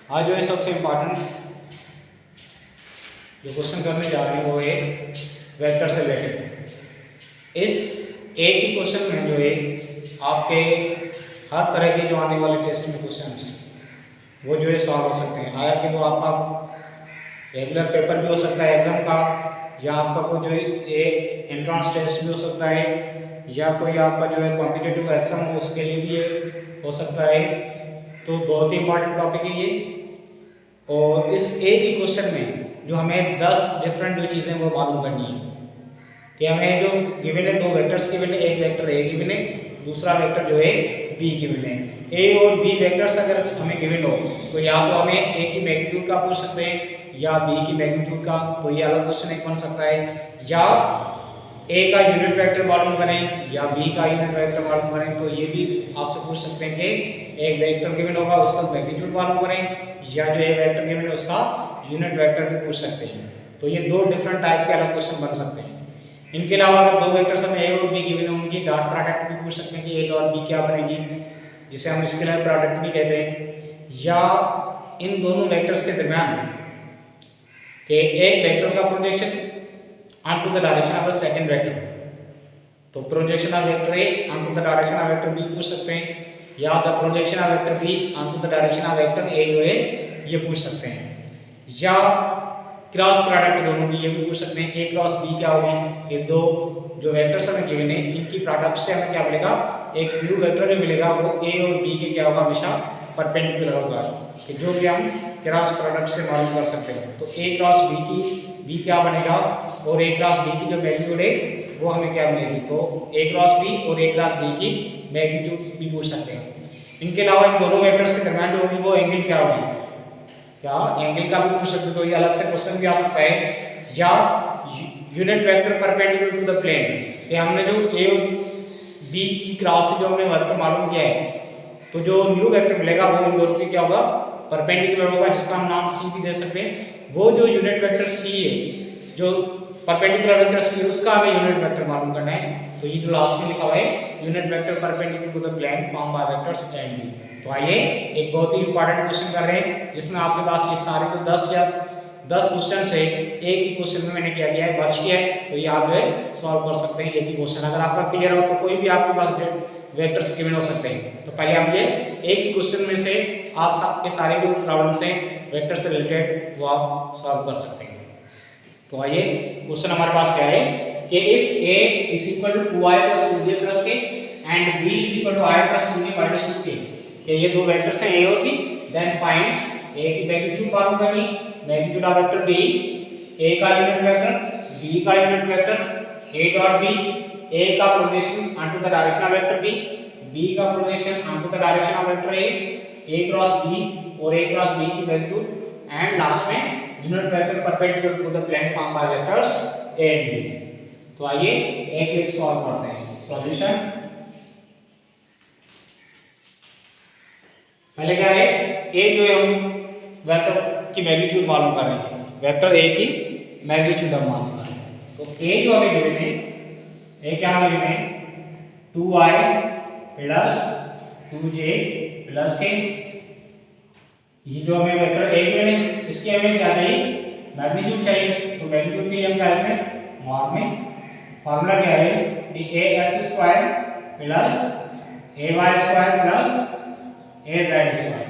आज जो है सबसे इम्पोर्टेंट जो क्वेश्चन करने जा रहे हैं वो है वेक्टर से रिलेटेड। इस एक ही क्वेश्चन में जो है आपके हर तरह के जो आने वाले टेस्ट में क्वेश्चंस वो जो है सॉल्व हो सकते हैं। हालांकि वो आपका रेगुलर पेपर भी हो सकता है एग्जाम का, या आपका कोई जो है एक एंट्रेंस टेस्ट भी हो सकता है, या कोई आपका जो है कॉम्पिटिटिव एग्जाम हो उसके लिए भी ये हो सकता है। तो बहुत ही इंपॉर्टेंट टॉपिक है ये। और इस एक ही क्वेश्चन में जो हमें 10 डिफरेंट जो चीज़ें वो मालूम करनी है कि हमें जो गिवन है, दो वेक्टर्स गिवन है, एक वेक्टर ए गिवन है, दूसरा वेक्टर जो है बी गिवन है। ए और बी वेक्टर्स अगर हमें गिवन हो तो या तो हमें ए की मैग्नीट्यूड का पूछ सकते हैं या बी की मैग्नीट्यूड का, तो ये अलग क्वेश्चन एक बन सकता है। या ए का यूनिट वेक्टर मालूम करें या बी का यूनिट वेक्टर मालूम करें, तो ये भी आपसे पूछ सकते हैं कि एक वेक्टर गिवन होगा उसका मैग्नीट्यूड मालूम करें, या जो एक वेक्टर गिवन है उसका यूनिट वेक्टर भी पूछ सकते हैं। तो ये दो डिफरेंट टाइप के अलग क्वेश्चन बन सकते हैं। इनके अलावा अगर दो वेक्टर्स हमें ए और बी गिवन है उनकी डॉट प्रोडक्ट भी पूछ सकते हैं कि ए डॉट बी क्या बनेगी, जिसे हम स्केलर प्रोडक्ट भी कहते हैं। या इन दोनों वेक्टर्स के दरमियान कि एक वेक्टर का projection onto the direction of the second vector, तो projection of vector A onto the direction of vector B पूछ सकते हैं, या the projection of vector B onto the direction of vector A जो है ये पूछ सकते हैं। या क्रॉस प्रोडक्ट दोनों की ये भी पूछ सकते हैं, ए क्रॉस बी क्या होगी। ये दो जो वेक्टर्स हमें गिवन है इनकी प्रोडक्ट से हमें क्या मिलेगा, एक न्यू वेक्टर जो मिलेगा वो ए और बी के क्या होगा, हमेशा परपेंडिकुलर होगा, कि जो कि हम क्रॉस प्रोडक्ट से मालूम कर सकते हैं। तो ए क्रॉस बी की बी क्या बनेगा और ए क्रॉस बी की जो मैग्नीट्यूड है वो हमें क्या मिलेगी। तो ए क्रॉस बी और ए क्रॉस बी की मैग्नीट्यूड भी पूछ सकते हैं। इनके अलावा इन दोनों वेक्टर्स के दरमियान जो होगी वो एंगल क्या होगी, क्या एंगल का भी पूछ सकते हैं। तो ये अलग से क्वेश्चन भी आ सकता है। या unit vector perpendicular to the plane, कि हमने जो ए और बी की क्रॉस से जो हमने वेक्टर मालूम किया है, तो जो न्यू वेक्टर मिलेगा वो इन दोनों की क्या होगा, परपेंडिकुलर होगा, जिसका हम नाम सी भी दे सकते हैं। वो जो यूनिट वेक्टर सी है, जो परपेंडिकुलर वेक्टर सी है, उसका हमें यूनिट वेक्टर मालूम करना है। तो ये जो लास्ट में लिखा हुआ है unit vector perpendicular to the plane form by vectors A and B. तो आइए एक बहुत ही इंपॉर्टेंट क्वेश्चन कर रहे हैं जिसमें आपके पास ये सारे तो 10 क्वेश्चन है, एक ही क्वेश्चन में मैंने क्या किया है, वर्ष किया है। तो ये आप जो है सॉल्व कर सकते हैं एक ही क्वेश्चन। अगर आपका क्लियर हो तो कोई भी आपके पास वेक्टर्स गिवन हो सकते हैं। तो पहले हम ये एक ही क्वेश्चन में से आप सबके सारे जो प्रॉब्लम्स हैं वेक्टर से रिलेटेड वो आप सॉल्व कर सकते हैं। तो आइए क्वेश्चन हमारे पास क्या है कि if a is equal to 2i + 2j + k and b is equal to i + 2j - 2k, कि ये दो वेक्टर्स हैं a और b, देन फाइंड a की मैग्नीट्यूड मालूम करनी, magnitude of vector b, a का यूनिट वेक्टर, b का unit vector, a dot b, a का projection onto the direction of vector b, b का projection onto the direction of vector a cross b और a cross b की magnitude, and last में unit vector perpendicular to the plane form by vectors a and b। तो आइए एक एक solve करते हैं। सॉल्यूशन पहले क्या है, a जो है हम वेक्टर की मैग्नीट्यूड मालूम कर रहे हैं, वेक्टर a की मैग्नीट्यूड हम मालूम कर रहे हैं। तो a जो हमें गिवन है, a क्या गिवन है, 2i + 2j + k। ये जो हमें वेक्टर a गिवन है इसकी हमें क्या चाहिए, मैग्नीट्यूड चाहिए। तो मैग्नीट्यूड के लिए हम क्या करते हैं, मॉड में फार्मूला क्या है कि ax² + ay² + az²।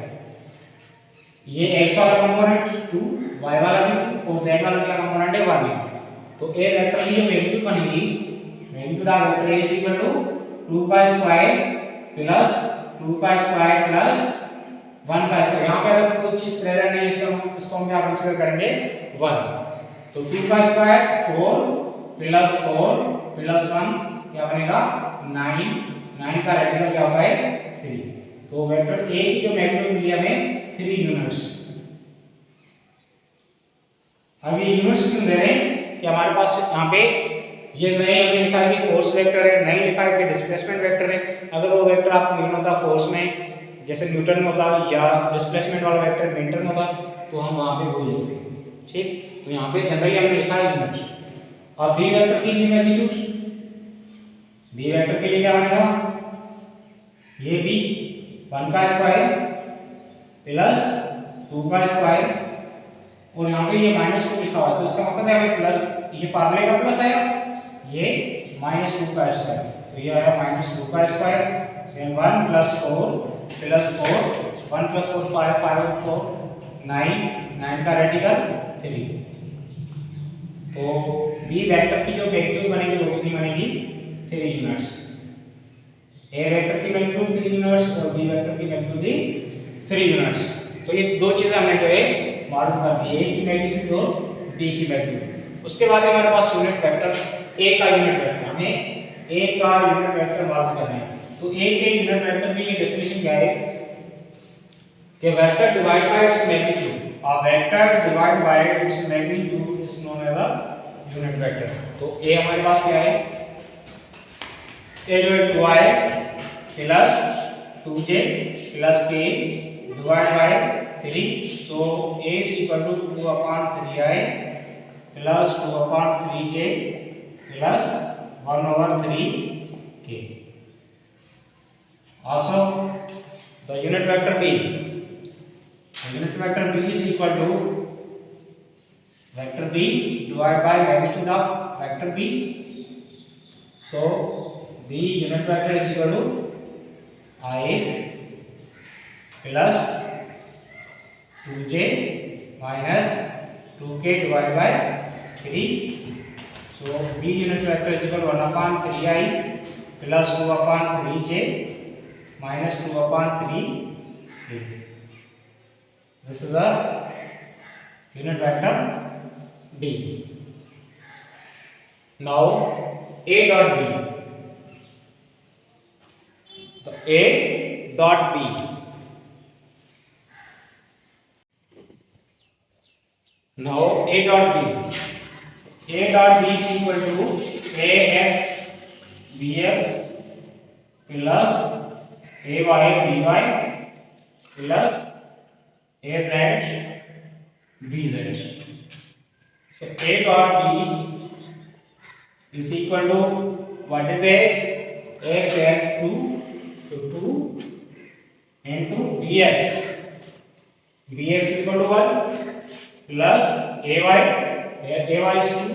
ये x वाला कंपोनेंट 2, y वाला भी 2 और z वाला क्या कंपोनेंट है 1 है। तो a वेक्टर की जो मैग्नीट्यूड बनेगी, मैग्नीट्यूड ऑफ वेक्टर a = 2π² + 2π² + 1π²। यहाँ पे अगर कोई चीज प्रेजेंट नहीं है इसको हम क्या कंसीडर करेंगे 1। तो 2π² 4 + 4 + 1 क्या बनेगा 9, 9 का रेडिकल क्या होता है 3। तो वेक्टर a की जो मैग्नीट्यूड मिली हमें 3 यूनिट्स। अब ये यूनिट्स क्यों दे रहे हैं कि हमारे पास यहाँ पे ये नहीं हमें लिखा है कि फोर्स वेक्टर है, नहीं लिखा है कि डिस्प्लेसमेंट वेक्टर है। अगर वो वेक्टर आपको गिवन होता फोर्स में जैसे न्यूटन में होता, या डिस्प्लेसमेंट वाला वेक्टर मीटर में होता, तो हम वहाँ पे वही लिखते। ठीक, तो यहाँ पे जनरली हमने लिखा है यूनिट। और v वेक्टर की मैग्नीट्यूड, v वेक्टर के लिए क्या बनेगा, ये भी 1 का स्क्वायर प्लस 2 का स्क्वायर और यहाँ पे ये -2 लिखा हुआ है, तो इसका मतलब है हमें प्लस, ये फार्मूले का प्लस आया, ये -2 का स्क्वायर, तो ये आया -2 का स्क्वायर, देन 1 + 4 + 4, 1 + 4 5, 5 और 4 9, 9 का रेडिकल 3। तो बी वेक्टर की जो वैल्यू बनेगी वो कितनी बनेगी, 3 यूनिट्स। ए वेक्टर की वैल्यू 3 यूनिट्स और बी वेक्टर की वैल्यू भी 3 यूनिट्स। तो ये दो चीजें हमने जो है मालूम कर दी, ए की वैल्यू और बी की वैल्यू। उसके बाद हमारे पास यूनिट वेक्टर, ए का यूनिट वेक्टर, हमें ए का यूनिट वेक्टर मालूम करना है। तो ए के यूनिट वेक्टर की ये डेफिनेशन क्या है कि vector divide by its magnitude, a vector divided by its magnitude is known as a unit vector। तो a हमारे पास क्या है, a जो है 2i plus 2j plus k divide by 3, so a is equal to 2/3i plus 2/3j plus 1/3k। Also the unit vector b, unit vector b is equal to vector b divided by magnitude of vector b, so b unit vector is equal to I plus 2j minus 2k divided by 3, so b unit vector is equal to 1/3i plus 2/3j minus 2/3k। This is the unit vector b. Now a dot b, so a dot b, now a dot b, a dot b is equal to ax bx plus ay by plus az bz। So a dot b is equal to what is x? X and 2, so 2 into bx, bx equal to 1 plus ay, ay is 2,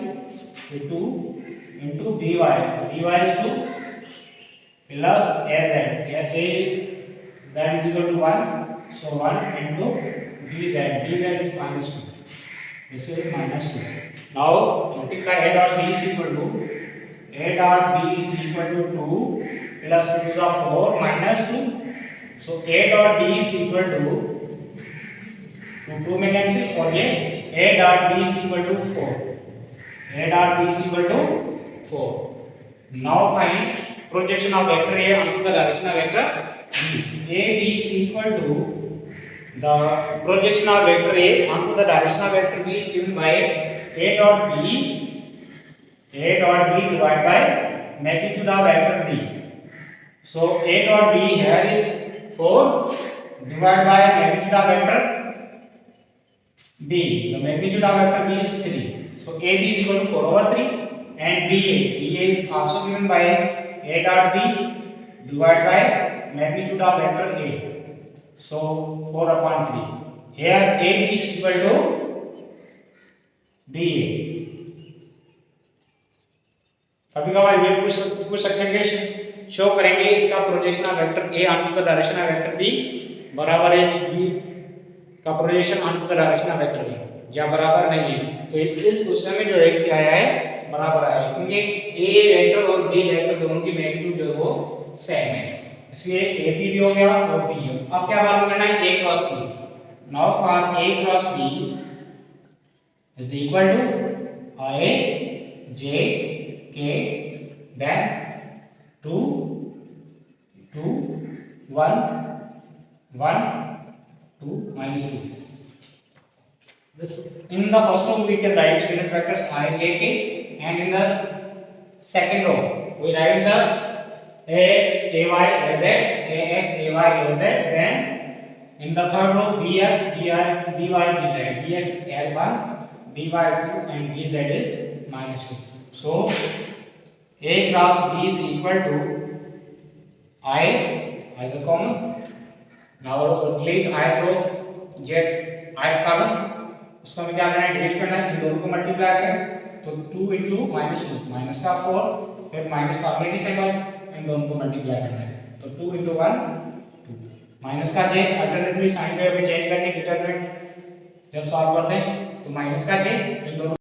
so 2 into by, by is 2 plus az, a z is equal to 1, so 1 into bz, bz is -2, this is -2। Now multiply a dot b is equal to, a dot b is equal to 2 plus 2 is 4 minus 2, so a dot b is equal to 2 में cancel, और ये a dot b is equal to 4, a dot b is equal to 4। Now find projection of vector a onto the direction of vector b। a b is equal to the projection of vector a onto the direction of vector b is given by a dot b divided by magnitude of vector b। So a dot b here is 4 divided by magnitude of vector b, the magnitude of vector b is 3, so a b is equal to 4/3, and ba is also given by a dot b divided by magnitude of vector a, so 4/3, here a b is equal to ba। कभी कभार ये पूछ सकते हैं कि show करेंगे इसका projection of vector A onto the direction of vector B बराबर है बी का projection onto the direction of vector B, या बराबर नहीं है। तो इस क्वेश्चन में जो है क्या आया है, बराबर आया है, क्योंकि ए वेक्टर और बी वेक्टर दोनों की मैग्नीट्यूड जो है वो सेम है, इसलिए ए बी भी हो गया और बी हो। अब क्या मालूम करना है, A cross B. Now for A cross B is equal to I J K then 2 2 1 1 2 minus 2। This in the first row we can write unit vectors I j k, and in the second row we write the ax ay az, ax ay az, then in the third row bx by bz, bx l1 by 2 and bz is -2। So a cross b is equal to I as a common, now delete I cross z ith column, उसको हमें क्या करना है, delete करना है, इन दोनों को multiply करें तो 2 इंटू माइनस टू, माइनस का 4, फिर माइनस का अगले की सिंबल, इन दोनों को मल्टीप्लाई करना है तो 2 इंटू 1 2, माइनस का जे अल्टरनेटली साइन को हमें चेंज करने डिटरमिनेंट जब सॉल्व करते हैं तो माइनस का जे, इन दोनों